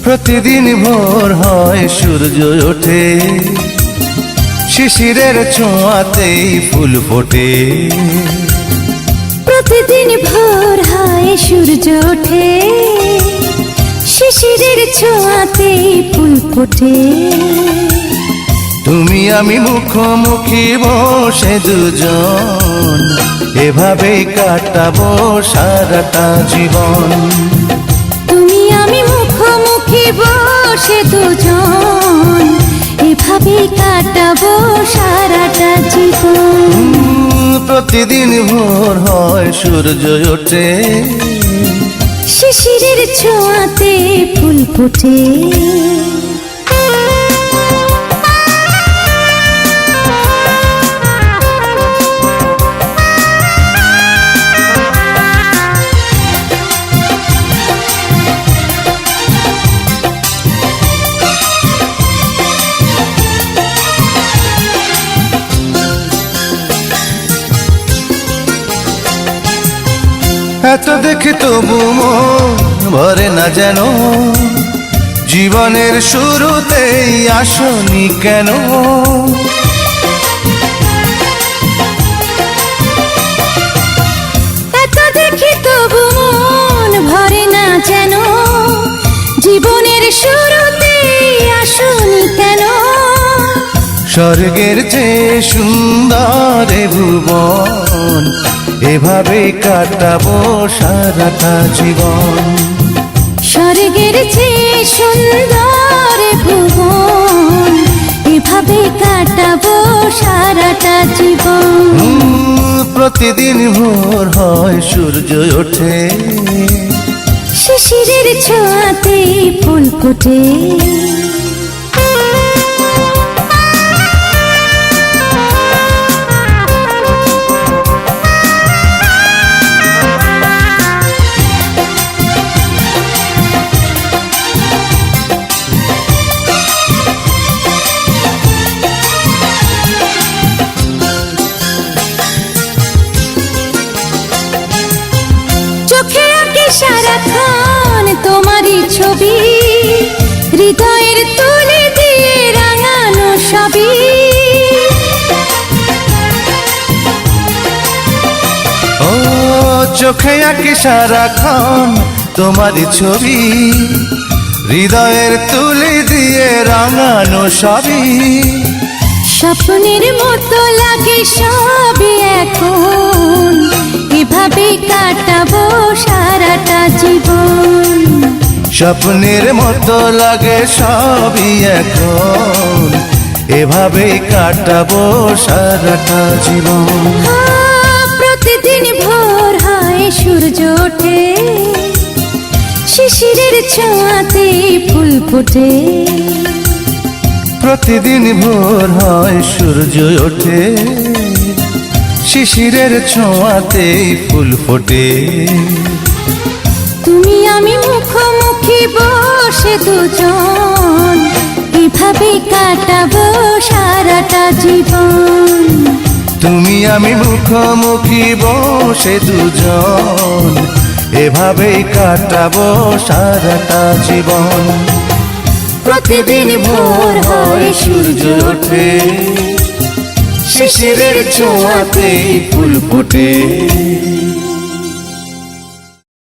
প্রতিদিন ভোর হয় সূর্য ওঠে, শিশিরের ছোঁয়াতেই ফুল ফোটে। প্রতিদিন ভোর হয় সূর্য ওঠে, শিশিরের ছোঁয়াতেই ফুল ফোটে। তুমি আমি মুখোমুখি বসে দুজন, এভাবেই কাটাবো সারাটা জীবন। তুমি আমি মুখোমুখি বসে দুজন, এভাবেই কাটাবো সারাটা জীবন। প্রতিদিন ভোর হয় সূর্য ওঠে, শিশিরের ছোঁয়াতে ফুল ফোটে। এত দেখে তবু মন ভরে না যেন, জীবনের শুরুতেই আসনি কেন? এত দেখে তবু মন ভরে না যেন, জীবনের শুরুতেই আসনি কেন? স্বর্গের চেয়ে সুন্দর এ ভুবন, এভাবেই কাটাবো সারাটা জীবন। স্বর্গের চেয়ে সুন্দর ভুবন, এভাবে কাটাবো সারাটা জীবন। প্রতিদিন ভোর হয় সূর্য ওঠে, শিশিরের ছোঁয়াতে ফুল ফোটে। চোখে আঁকি সারাক্ষণ তোমারই ছবি, হৃদয়ের তুলে দিয়ে রাঙানো সবই। ও চোখে আঁকি সারাক্ষণ তোমারই ছবি, হৃদয়ের তুলে দিয়ে রাঙানো সবই। স্বপ্নের মতো লাগে সবই এখন, এভাবে কাটাবো সারাটা জীবন। স্বপ্নের মতো লাগে সবই এখন, এভাবেই কাটাবো সারাটা জীবন। প্রতিদিন ভোর হয় সূর্য ওঠে, শিশিরের ছোঁয়াতে ফুল ফোটে। প্রতিদিন ভোর হয় সূর্য ওঠে, শিশিরের ছোঁয়াতেই ফুল ফোটে। তুমি আমি মুখোমুখি বসে দুজন, এভাবে কাটাবো সারাটা জীবন। তুমি আমি মুখোমুখি বসে দুজন, এভাবেই কাটাবো সারাটা জীবন। প্রতিদিন ভোর হয় সূর্য ওঠে, শিশিরের ছোঁয়াতেই ফুল ফোটে।